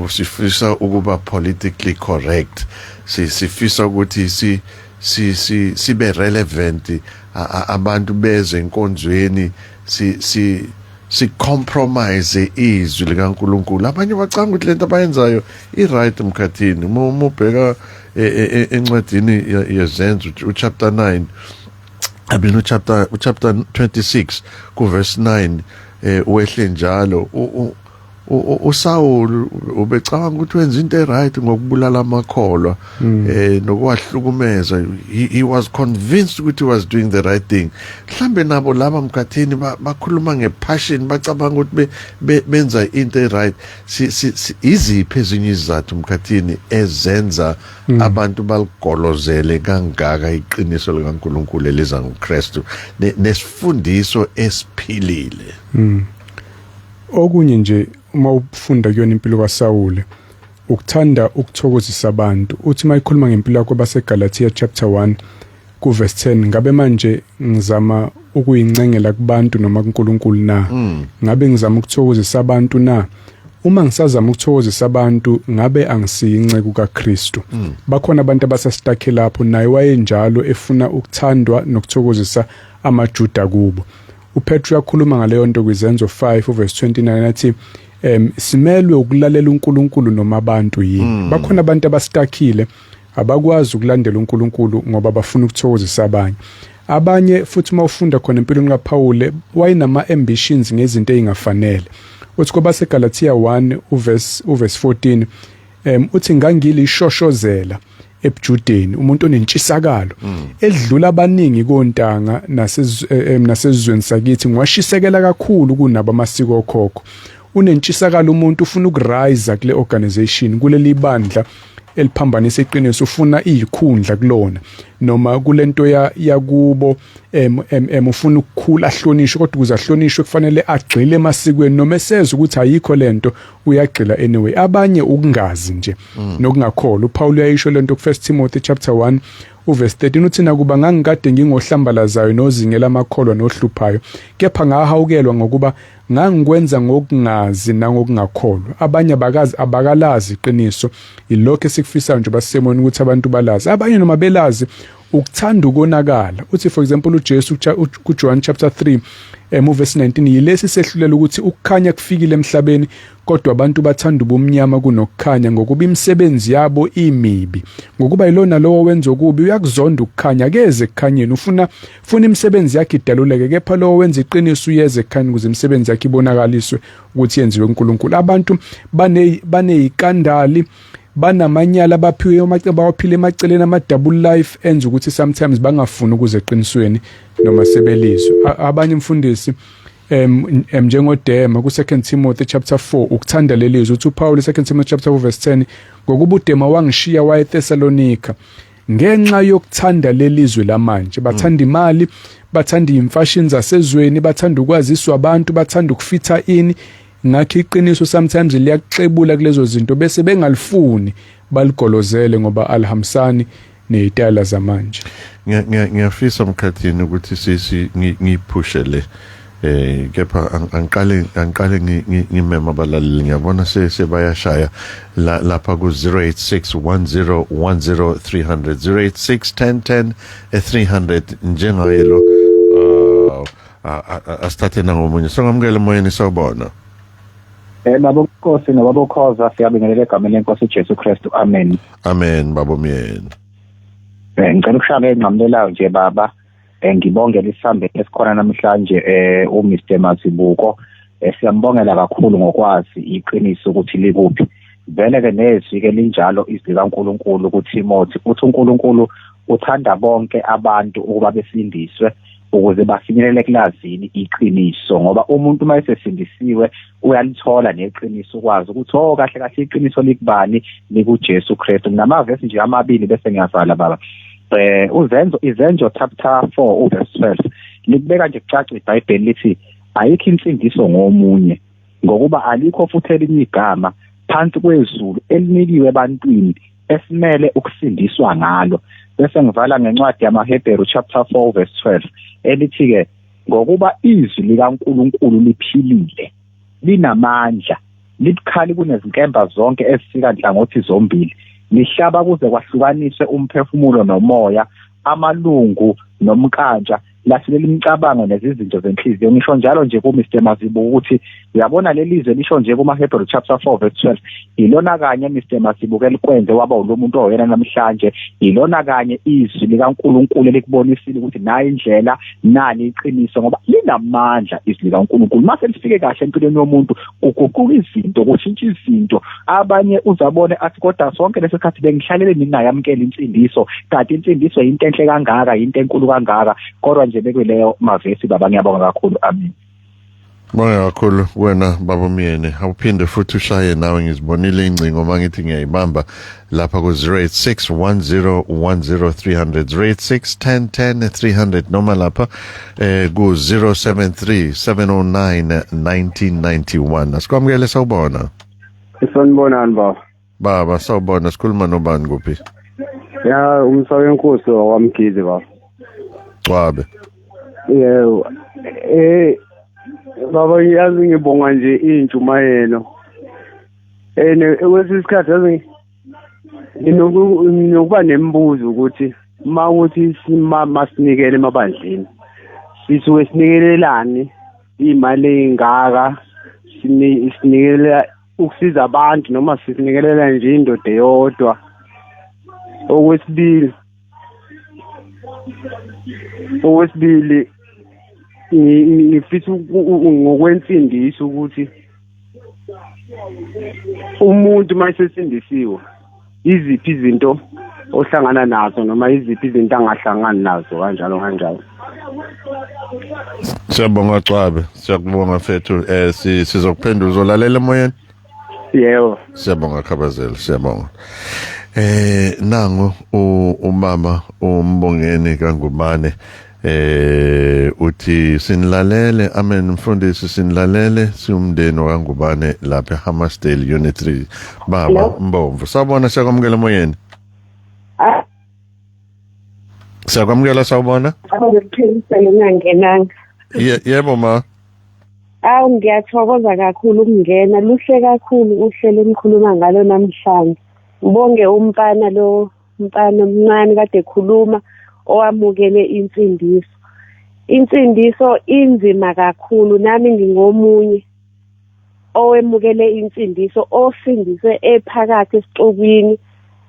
sifisa ukuba politically correct, sifisa ukuthi sibe relevant, abantu beze enkonzweni, si compromise izwi likaNkulunkulu. Abanye bacanga ukuthi lento abayenzayo I right umkhathini. Mubheka encwadini yezenzo chapter 9, abini chapter 26 ku verse 9, wehle njalo uSaul ubecanga ukuthi wenza into right ngokubulala amakholwa, nokwahlukumeza. He was convinced ukuthi he was doing the right thing. Mhlambe nabo laba mkhathini bakhuluma ngepassion, bacabanga ukuthi benza into right. Iziphi ezinye izathu mkhathini ezenza abantu baligolozele kangaka iqiniso likaNkulunkulu eliza ngoKristu nesifundiso esiphilile? Okunye nje uma ufunda kuyona impilo kaSawule, ukuthanda ukuthokozisa abantu. Uthi mayikhuluma ngempilo yakho baseGalatia chapter 1 ku verse 10, ngabe manje ngizama ukuyincengela kubantu noma kuNkulunkulu na? Ngabe ngizama ukuthokozisa abantu na? Uma ngisazama ukuthokozisa abantu, ngabe angisiyinceku kaKristu? Bakhona abantu abasastakhe lapho, naye wayenjalo efuna ukuthandwa nokuthokozisa amaJuda kubo. uPetru yakhuluma ngaleyo nto kwizenzo 5 verse 29 athi simelwe ukulalela uNkulunkulu noma abantu yini. Bakhona abantu abastakhile abakwazi ukulandela uNkulunkulu ngoba bafuna ukuthokozisa abanye. Abanye futhi mawufunda khona empilweni kaPaul wayinama ambitions ngezinto ezingafanele. Uthi kuba seGalatia 1 uverse 14 uthi ngangile ishoshozela eBjudeni, umuntu onentshisakalo edlula abaningi kontanga nasezizweni sakithi, ngwashisekela kakhulu kunabo amasiko okhokho. Unentshisakalo umuntu ufuna ukurise kule organization, kuleli bandla eliphambanisa iqiniso, ufuna izikhundla kulona noma kulento yakubo, ufuna ukukhula ahlonishwe, kodwa ukuze ahlonishwe kufanele agxile emasikweni, noma eseza ukuthi ayikho lento uyagxila anyway. Abanye ukungazi nje nokungakholwa. uPaul uyayisho lento ku 1 Timothy chapter 1 uverse 13 uthi nakuba ngangikade ngingohlambalazayo nozingela amakholwa nohluphayo, kepha ngahawukelwa ngokuba ngangikwenza ngokungazi nangokungakholwa. Abanye abakalazi iqiniso, ilokho esikufisa nje basemoni ukuthi abantu balazi. Abanye noma belazi ukuthanda ukonakala. Uthi for example uJesu ku John chapter 3 verse 19, yilesi sehlulela ukuthi ukukhanya kufikile emhlabeni, kodwa abantu bathanda ubumnyama kunokukhanya ngokuba imisebenzi yabo imibi. Ngokuba yilona lowo wenza okubi uyakuzonda ukukhanya, keze ekukhanyeni. Ufuna imisebenzi yakhe idaluleke, kepha lowo wenza iqiniso uyeze ekukhanyeni ukuze imisebenzi yakhe ibonakaliswe ukuthi yenziwe uNkulunkulu. Abantu baneyikandali, banamanyala abaphiwe bawaphile emaceleni ama-double life enza ukuthi sometimes bangafuni ukuze eqinisweni noma sebelizwe. Abanye mfundisi njengoDema ku 2 Timothy chapter 4 ukuthanda lelizwe. Uthi uPaul 2 Timothy chapter 4 verse 10, ngokuba uDema wangishiya waye eThessalonika ngenxa yokuthanda lelizwe lamanje. Bathanda imali, bathanda imfashion zasezweni, bathanda ukwaziswa abantu, bathanda ukufitha ini. Ngakho iqiniso sometimes liyaxebula kulezo zinto bese bengalifuni baligolozele ngoba alhamsani nezitayela zamanje. Ngiyafisa mkhathini ukuthi ngiphushele kepha angiqale ngimema abalaleli. Ngiyabona sebayashaya lapha ku 0861010300 086 1010 njengayelo. Asithathe nangomunye songamukele emoyeni, sawubona. Baba Nkosi nobaba Khoza siyabingelela egameni lenkosi Jesu Kristu. Amen. Amen baba Myeni. Ngicela ukushaya engqamlelayo nje baba. Ngibongela isihambeni esikhona namhlanje uMr Mazibuko. Siyambongela kakhulu ngokwazi iqiniso ukuthi likuphi. Vele ke nezwi ke linjalo izwi kaNkuluNkulu kuTimothy uthi uNkulunkulu uthanda bonke abantu ukuba besindiswe ukuze bafinyelele kulazini iqiniso ngoba umuntu mayesesindisiwe uyalithola neqiniso ukwazi ukuthi kahle kahle iqiniso likubani likuJesu Kristu. Namavesi nje amabili bese ngiyavala baba. Izenzo chapter 4 verse 12 libeka nje kucaca iBhayibheli lithi ayikho insindiso ngomunye ngokuba alikho futhi elinye igama phansi kwezulu elinikiwe ebantwini esimele ukusindiswa ngalo. Bese ngivala ngencwadi yamaHebheru chapter 4 verse 12 elithi ke ngokuba izwi likaNkuluNkulu liphilile linamandla libukhali kunezinkemba zonke ezifika nhlangothi zombili lihlaba kuze kwahlukaniswe umphefumulo nomoya amalungu nomkanja lasilela imicabango nezizinto zenhliziyo. Ngisho njalo nje kuMr Mazibuko ukuthi uyabona lelizwe lisho nje kumaHebrew chapter 4 verse 12 ilona kanye Mr Mazibuko elikwenze waba umuntu oyena namhlanje ilona kanye izwi likaNkuluNkulu elikubonisile ukuthi nayi indlela nani iqiniso ngoba linamandla izwi likaNkuluNkulu mase lifike kahle empilweni yomuntu uguquka izinto kushintsha izinto. Abanye uzabone athi kodwa sonke lesikhathi bengihlalele ngingayamkela insindiso kanti insindiso into enhle kangaka into enkulu kangaka kodwa nje bekuleyo mavesi baba ngiyabonga kakhulu. Amen. Bonga kakhulu wena baba Myeni. Awuphinde futhi ushaye nawe ngizibonile incingo mangithi ngiyayibamba lapha ku 0861010300 08611010 noma lapha ku 0737091991. Asikwamukele sawubona. Sanibonani baba. Baba sawubona sikhuluma nobani kuphi? Ya umsawenkosi wamgize baba. Cwabe. Yebo. Baba yazi ngibonga nje intshumayelo. Ekwesikhathi yazi nginokuba nemibuzo ukuthi mawuthi masinikele emabandleni. Sisuke sinikelelani imali engaka sinikela ukusiza abantu noma sinikelela nje indoda eyodwa. Okwesibili ngifisa ngokwensindiso ukuthi umuntu mayesesindisiwe iziphi izinto ohlangana nazo noma iziphi izinto angahlangani nazo kanjalo. Siyabonga Cwabe, siyakubonga mfethu. Sizokuphendula uzolalela emoyeni? Yebo. Siyabonga Khabazela, siyabonga. Nangu umama uMbongeni kaNgubane uthi sinilalele amen mfundisi sinilalele siumndeni kaNgubane lapha eHammersdale Unit 3. Baba Mbomvu sawubona siyakwamukela emoyeni. Siyakwamukela sawubona. Ngingenanga. Yebo ma. Ngiyathokoza kakhulu ukungena luhle kakhulu uhlelo enikhuluma ngalo namhlanje. Ngibonge umfana omncane kade ekhuluma owamukele insindiso inzima kakhulu nami ngingomunye owemukele insindiso osindiswe ephakathi esixukwini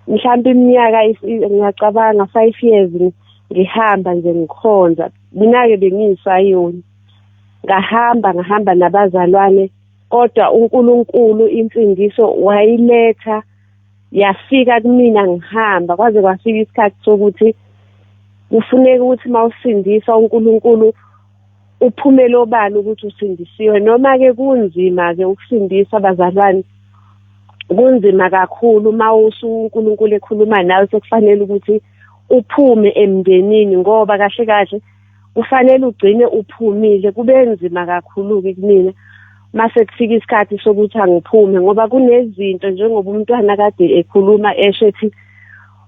mhlawumbe iminyaka ngiyacabanga 5 years ngihamba nje ngikhonza mina ke bengiyisayoni ngahamba nabazalwane kodwa uNkulunkulu insindiso wayiletha yafika kumina ngihamba kwaze kwafika isikhathi sokuthi kufuneka ukuthi mawusindisa uNkulunkulu uphumele obala ukuthi usindisiwe noma ke kunzima ke ukusindisa abazalwane kunzima kakhulu uNkulunkulu ekhuluma nawe sekufanele ukuthi uphume emndenini ngoba kahle kufanele ugcine uphumile kube nzima kakhulu ke kumina mase kufika isikhathi sokuthi angiphume ngoba kunezinto njengoba umntwana kade ekhuluma eshethi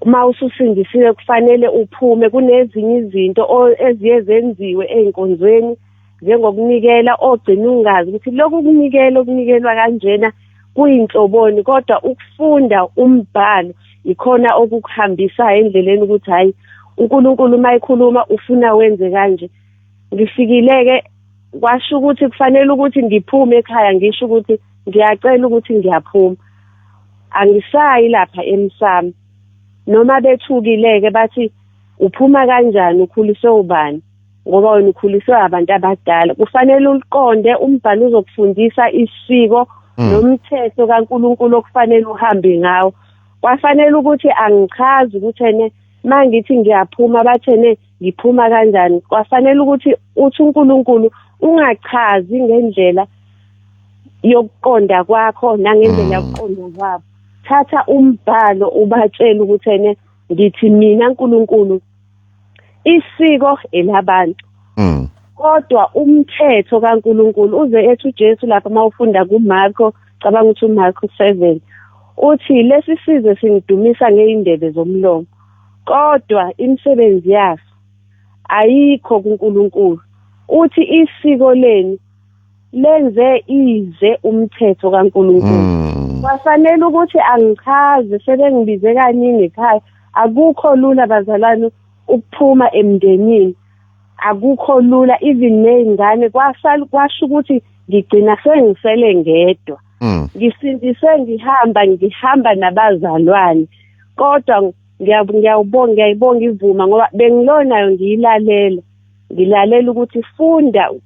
uma ususindisiwe kufanele uphume kunezinye izinto eziye zenziwe einkonzweni njengokunikela ogcina ungazi ukuthi lokhu okunikelwa kanjena kuyinhloboni kodwa ukufunda umbhalo ikhona okukuhambisayo endleleni ukuthi hayi uNkulunkulu mayikhuluma ufuna wenze kanje. Ngifikileke kwasho ukuthi kufanele ukuthi ngiphume ekhaya ngisho ukuthi ngiyacela ukuthi ngiyaphuma angisayi lapha emsamo noma bethukileke bathi uphuma kanjani ukhuliswe ubani ngoba wena ukhuliswe abantu abadala kufanele uliqonde umbhalo uzokufundisa isiko nomthetho kaNkuluNkulu okufanele uhambe ngawo kwafanele ukuthi angichazi ukuthi ene mangithi ngiyaphuma bathene ngiphuma kanjani kwafanele ukuthi uthi uNkulunkulu ungachazi ngendlela yokuqonda kwakho nangendlela yokuqonda kwabo thatha umbhalo ubatshela ukuthi ene ngithi mina uNkulunkulu isiko elabantu kodwa umthetho kaNkulunkulu uze ethi uJesu lapha mawufunda kuMarko cabanga ukuthi uMarko 7 uthi lesi sizwe singidumisa ngeindebe zomlomo kodwa imisebenzi yaso ayikho kuNkulunkulu uthi isiko leni lenze ize umthetho kaNkulunkulu kwafanele ukuthi angichaze sebengibize kaningi ekhaya akukho lula bazalwane ukuphuma emndenini akukho lula even nezingane kwasho ukuthi ngigcina sengisele ngedwa ngisindise ngihamba nabazalwane kodwa ngiyayibonga ivuma ngoba bengilonayo ngilalela ukuthi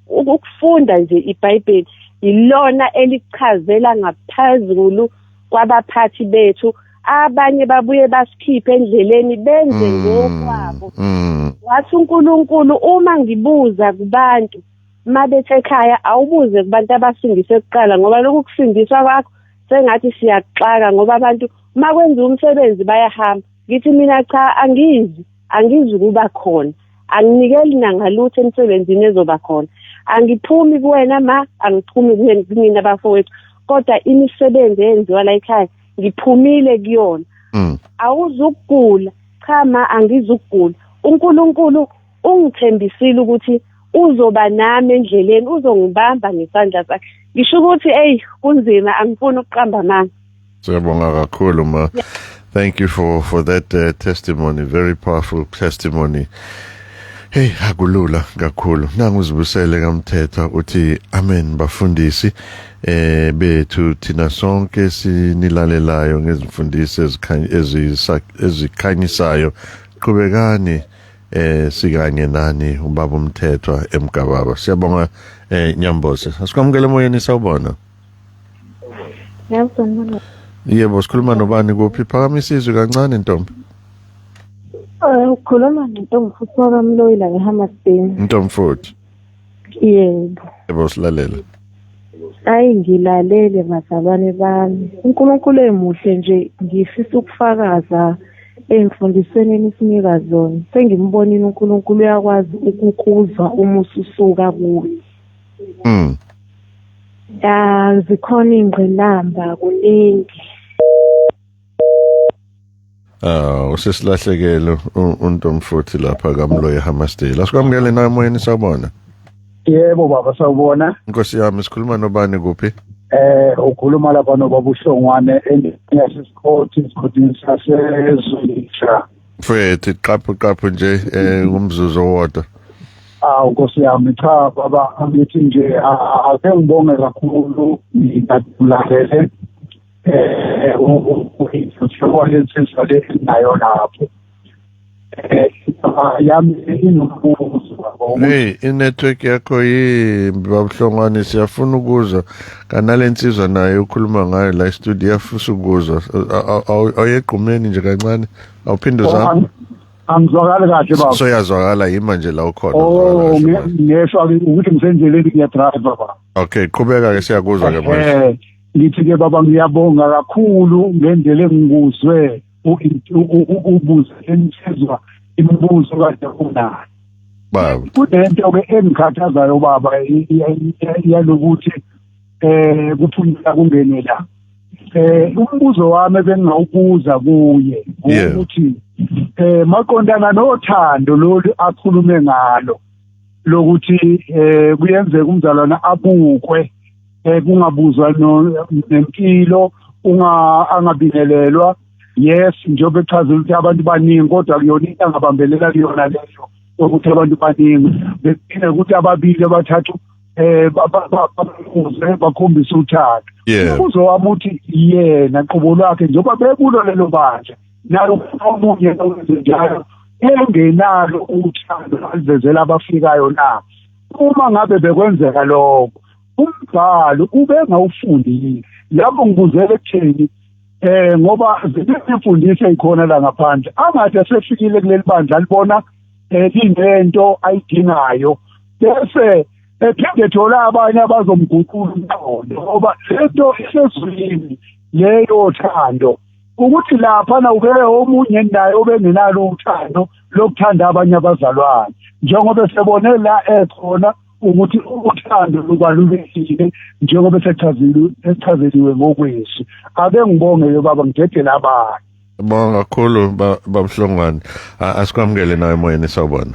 ukufunda nje iBhayibheli yilona elichazela ngaphezulu kwabaphathi bethu abanye babuye basikhiphe endleleni benze ngokwabo wathi uNkulunkulu uma ngibuza kubantu mabethe ekhaya awubuze kubantu abasindise kuqala ngoba lokhu kusindiswa kwakho sengathi siyaxaka ngoba abantu makwenza umsebenzi bayahamba ngithi mina cha angizi ukuba khona anginikeli nangalutho emsebenzini ezoba khona angiphumi kuwena angiphumi kumina bafowethu kodwa imisebenzi eyenziwa la ekhaya ngiphumile kuyona awuzukugula cha angizukugula uNkulunkulu ungithembisile ukuthi uzoba nami endleleni uzongibamba ngesandla sakhe ngisho ukuthi kunzima angifuni ukuqamba mama Siyabonga kakhulu ma thank you for that testimony very powerful testimony Hey akulula kakhulu nangu uzibusele kaMthetho uthi amen bafundisi bethu thina sonke sinilalelayo ngezimfundiso ezikhanyisayo qhubekani sikanye nani ubaba uMthetho eMgababa siyabonga Nyambose asikwamukele emoyeni sawubona Yebo sikhuluma nobani kuphi phakamisa izwi kancane Ntombi ukhuluma noNtombi futhi wakamloyila ngeHammersdale Ntombi futhi yebo silalela ngilalele bazalwane bami uNkulunkulu emuhle nje ngifisa ukufakaza emfundisweni enisinika zona sengimbonile uNkulunkulu uyakwazi ukukuzwa uma ususuka kuwe zikhona ingqinamba kuningi usesilahlekelo uNtombi futhi lapha kaMloyi eHammersdale asikwamukele nawe emoyeni sawubona Yebo baba sawubona Nkosi yami sikhuluma nobani kuphi ukhuluma lapha nobaba uShongwane esigodini sasezwitsha Mfethu qaphu nje ngumzuzu owodwa Nkosi yami cha baba angithi nje ake ngibonge kakhulu ngikulalele uhlole nayo lapho yami inombuzo inetwork yakho babuhlongwane siyafuna ukuzwa kanalensizwa naye ukhuluma ngayo la studio yafisa ukuzwa ayeqhumeni nje kancane awuphinde uzame angizwakali kahle baba soyazwakala yima nje la ukhona ngesho ukuthi ngisendleleni ngiyadrive baba okay qhubeka ke siyakuzwa ke manje ngithi ke baba ngiyabonga kakhulu ngendlela engikuzwe ubuze entsizwa imibuzo kade unayo baba kunento ke engikhathazayo baba yalokuthi kuphumula kungene la umbuzo wami bengingawubuza kuye ukuthi maqondana nothando lolu akhulume ngalo lokuthi kuyenzeka umzalwana abukwe kungabuzwa nempilo angabingelelwa yes njengoba echazile ukuthi abantu baningi kodwa kuyona into angabambelela kuyona leyo ukuthi abantu baningi bephinde ukuthi ababili abathathu bakhombisa uthando. Umbuzo wami uthi yena qobo lwakhe njengoba bekulo lelo bandla nayo omunye owenzenjalo engenalo uthando alivezela abafikayo na. Uma ngabe bekwenzeka lokho umbhalo ubengawufundile lapho ngibuzele ekutheni ngoba zimfundiso ezikhona la ngaphandle angathi asefikile kuleli bandla libona into ayidingayo bese ephinde thola abanye abazomguqula ngoba lento isezulwini leyo thando ukuthi lapha na ube omunye naye obengenalo uthando lokuthanda abanye abazalwane njengoba sebone la ekhona ukuthi uthando lubalulekile njengoba sechazeliwe ngokwesu. Ake ngibonge baba ngidedela abanye. Bonga kakhulu babuhlongwane. Asikwamukele nawe emoyeni sawubona.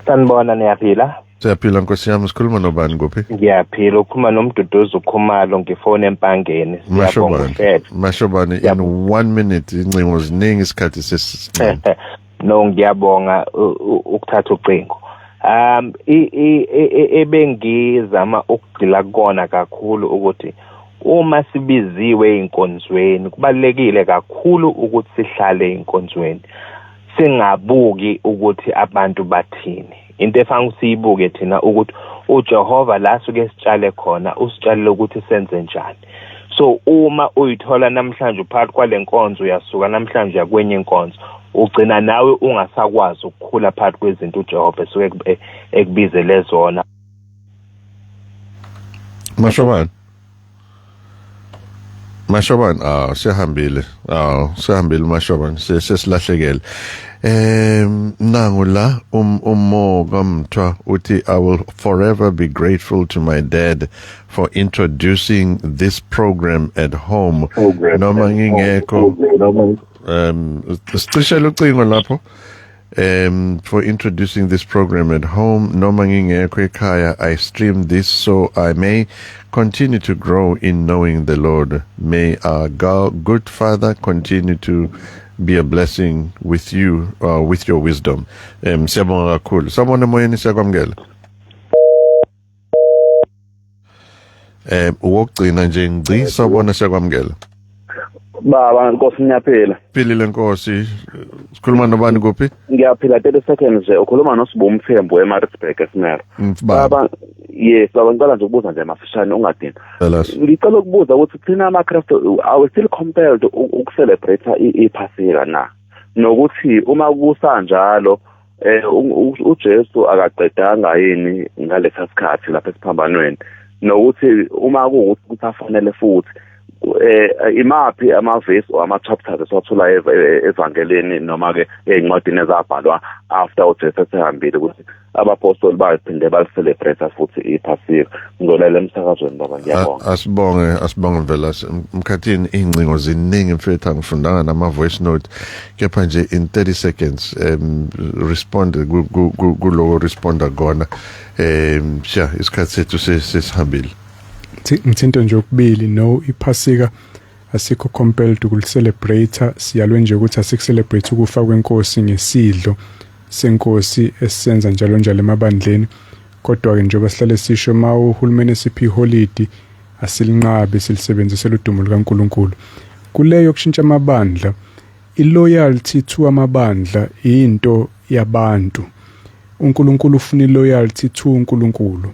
Sanibona niyaphila? Siyaphila Nkosi yami, sikhuluma nobani kuphi? Ngiyaphila, ukhuluma noMduduzo uKhumalo ngifone eMpangeni. Mashobani in 1 minute incingo ziningi isikhathi sesincane. No ngiyabonga ukuthatha ucingo. Ebengizama ukugcila kona kakhulu ukuthi uma sibiziwe inkonzweni kubalekile kakhulu ukuthi sihlale inkonzweni singabuki ukuthi abantu bathini. Into efanga siyibuke thina ukuthi uJehova la suke sitshale khona usitshalile ukuthi senze njani. So uma uyithola namhlanje uphakathi kwalenkonzo uyasuka namhlanje yakwenye inkonzo ugcina nawe ungasakwazi ukukhula phakathi kwezinto uJehova esuke ekubizele zona. Mashobani sihambile Mashobani sesilahlekele. Nangu la Moga Mthwa uthi I will forever be grateful to my dad for introducing this program at home. Noma ngingekho sicishela ucingo lapho for introducing this program at home. Noma ngingekho ekhaya, I stream this so I may continue to grow in knowing the Lord. May our good Father continue to be a blessing with you, with your wisdom. Siyabonga kakhulu. Sabona moyeni siyakwamukela. Ukugcina nje ngci sabona siyakwamukela. Baba Nkosi ngiyaphila. Philile Nkosi. Sikhuluma nobani kuphi? Ngiyaphila 30 seconds nje ukhuluma noSibu Mthembu eMaritzburg eSmere. Baba yes, baba ngicela nje ukubuza nje mafishane ungadini. Ngicela ukubuza ukuthi thina amaKristu are we still compelled ukucelebrate iPhasika na? Nokuthi uma kusanjalo uJesu akaqedanga yini ngalesa sikhathi lapha esiphambanweni. Nokuthi uma kuukuthi kusafanele futhi imaphi amavesi or ama-chapters esiwathola evangelini noma ke ey'ncwadini ezabhalwa after uJesu esehambile ukuthi abapostoli baphinde baliselebrate futhi iPhasika. Ngizolalela emsakazweni baba ngiyabonga. Asibonge vela mkhathini iy'ncingo ziningi mfethu angifundanga nama-voice note kepha nje in 30 seconds respond kulowo responda kona isikhathi sethu sesihambile. Ngithinto nje ukubili no iPhasika asikho compelled ukulicelebrate, siyalwe nje ukuthi asikucelebrate ukufa kwenkosi ngesidlo senkosi esisenza njalo emabandleni. Kodwa ke njengoba sihlale sisho ma uhulumeni esiphi holiday asilinqabe silisebenzisela udumo lukaNkulunkulu. Kuleyo kushintsha amabandla, iloyalty to amabandla into yabantu. uNkulunkulu ufuna iloyalty to uNkulunkulu.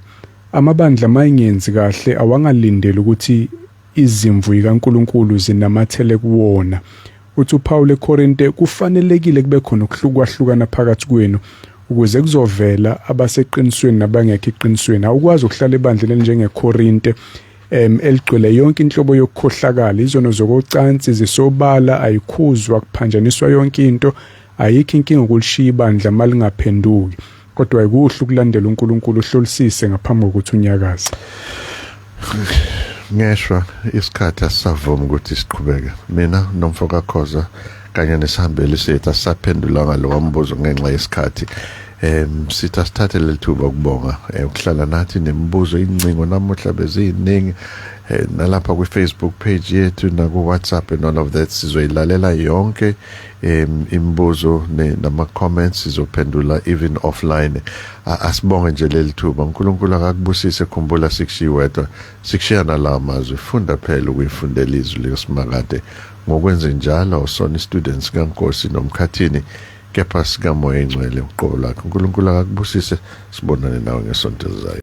Amabandla mayingenzi kahle awangalindeli ukuthi izimvu zikaNkulunkulu zinamathele kuwona. Uthi uPaul eKorinte kufanelekile kube khona ukuhlukahlukana phakathi kwenu ukuze kuzovela abaseqinisweni nabangekho eqinisweni. Awukwazi ukuhlala ebandleni njengeKorinte eligcwele yonke inhlobo yokukhohlakala, izono zokocansi zisobala, ayikhuzwa kuphanjaniswa yonke into, ayikho inkinga ukulishiya ibandla malingaphenduki. Kodwa ayikuhle ukulandela uNkulunkulu uhlolisise ngaphambi kokuthi unyakaze. Ngeshwa isikhathi asavuma ukuthi siqhubeke. Mina nomfoka Khoza kanye nesihambeli sethu asaphendula ngalo mbuzo ngenxa yesikhathi. sithi asithathe leli thuba ukubonga ukuhlala nathi nemibuzo incingo namuhla beziningi nalapha kwi-Facebook page yethu naku-WhatsApp and all of that sizoyilalela yonke imibuzo nama-comments sizophendula even offline. Asibonge nje leli thuba. uNkulunkulu akakubusise, khumbula sikushiye wedwa, sikushiya nala mazwi. Funda phela ukuyifundela izwi likaSimakade. Ngokwenze njalo sona students kaNkosi noMkhathini kepha sikaMoya Engcwele uqobo lakhe. uNkulunkulu akakubusise, sibonane nawe ngesonto elizayo.